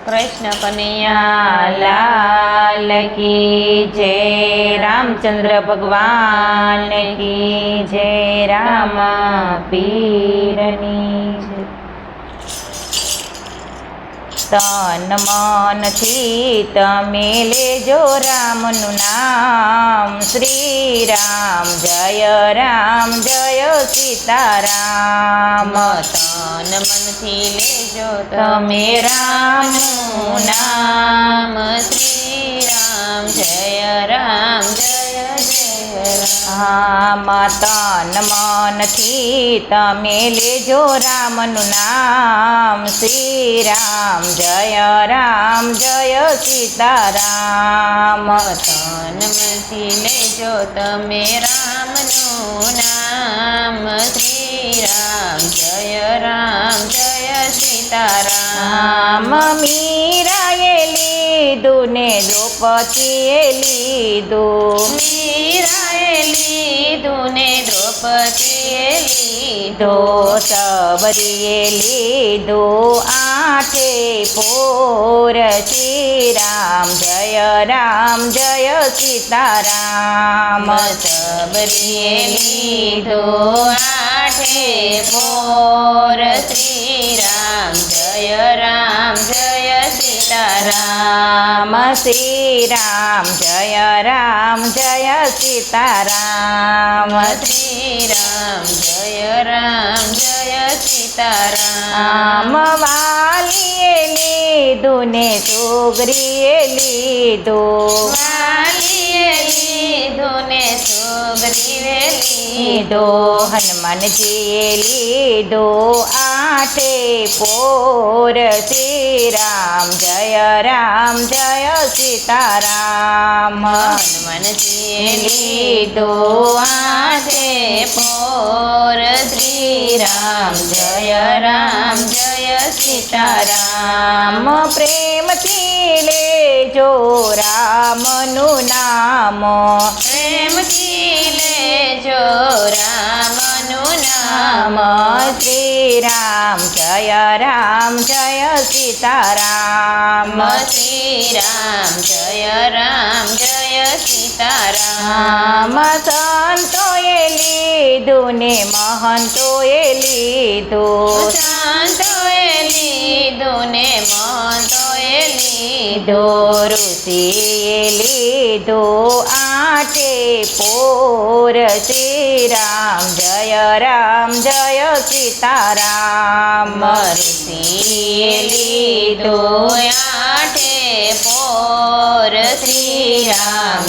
કૃષ્ણ કનૈયા લાલ કી જય, રામચંદ્ર ભગવાન કી જય, રામ પીરની જય। તન મનથી તમે લેજો રામનું નામ, શ્રી રામ જય સીતારામ। તન મનથી લેજો તમે રામનું નામ, શ્રી રામ જય રામ તન મનથી તમે લેજો રામનું નામ, શ્રી રામ જય સીતારામ। તન મનથી લેજો તમે રામનું નામ, શ્રી રામ જય સીતારામ। મીરાએ લીધું ને દ્રૌપદીએ લીધું, મીરાએ લીધું ને દ્રૌપદીએ લીધું, સબરીએ લીધું આઠે પોર, શ્રી રામ જય સીતારામ। સબરીએ લીધું આઠે પોર, શ્રી રામ જય સીતારામ। શ્રી રામ જય સીતારામ। શ્રી રામ જય સીતારામ। વાલીએ લીધું ને સુગ્રીએ લીધું, વાલીએ લીધું ને સુગ્રીએ લીધું, હનુમાનજીએ લીધું આઠે પોર, શ્રી રામ જય સીતારામ। હનુમાનજીએ લીધું આઠે પોર, શ્રી રામ જય સીતારામ। પ્રેમથી લેજો રામનું નામ, પ્રેમથી લેજો રામનું નામ, શ્રી રામ જય સીતારામ। શ્રી રામ જય સીતારામ। સંતોએ લીધું ને મહંતોએ લીધું, સંતોએ લીધું ને મહંતોએ લીધું, ઋષિએ લીધું આઠે પોર, શ્રી રામ જય સીતારામ। ઋષિએ લીધું આઠે પોર, શ્રી રામ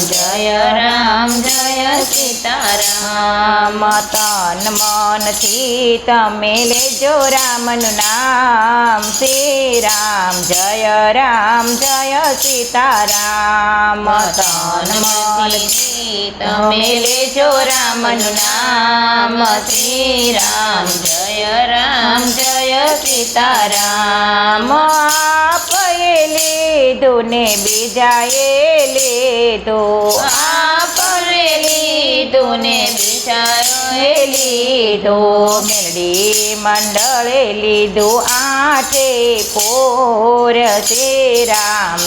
જય સીતારામ। તન મનથી તમે લેજો રામનું નામ, શ્રી રામ જય સીતારામ। તન મનથી તમે લેજો રામનું નામ, શ્રી રામ જય સીતારામ। આપે લીધું ને બીજાએ લીધું, આપે લીધું ને બીજાએ લીધું, મેલડી મંડળે લીધું આઠે પોર, શ્રી રામ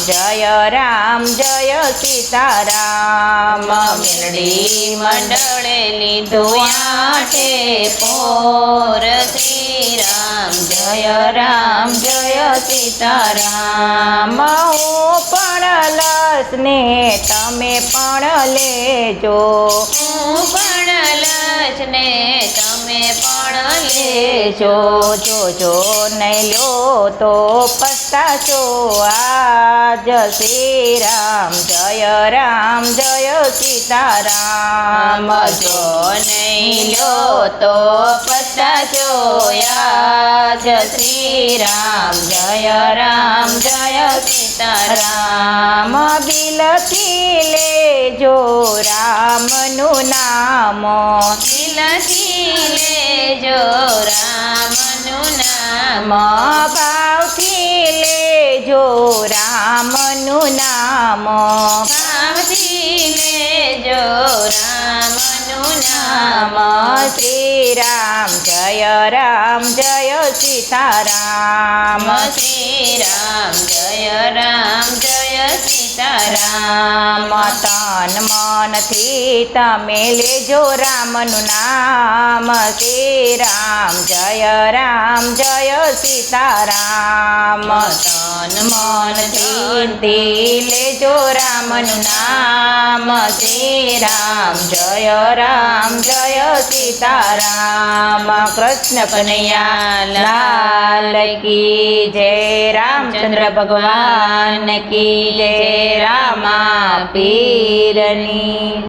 જય સીતારામ। મેલડી મંડળે લીધું આઠે પોર, શ્રી રામ જય સીતારામ। હું પણ લસ ને તમે પણ લેજો, હું પણ લસ ને તમે પણ લેજો, જોજો નહીં લો તો પસ્તાશો આજ, શ્રી રામ જય સીતારામ। જો નહીં લો તો પસ્તાશો આજ, શ્રી રામ જય સીતારામ। દિલથી લેજો રામનું નામ, દિલથી લેજો રામનું નામ, ભાવથી લેજો રામનું નામ, ભાવથી લેજો રામનું નામ, રામ શ્રી રામ જય સીતારામ શ્રી રામ જય સીતારામ તન મનથી તમે લેજો રામનું નામ શ્રી રામ જય સીતારામ તન મનથી લેજો રામનું નામ શ્રી રામ જય સીતારામ કૃષ્ણ કનૈયા લાલ કી જય રામચંદ્ર ભગવાન કી જય રામા પીરની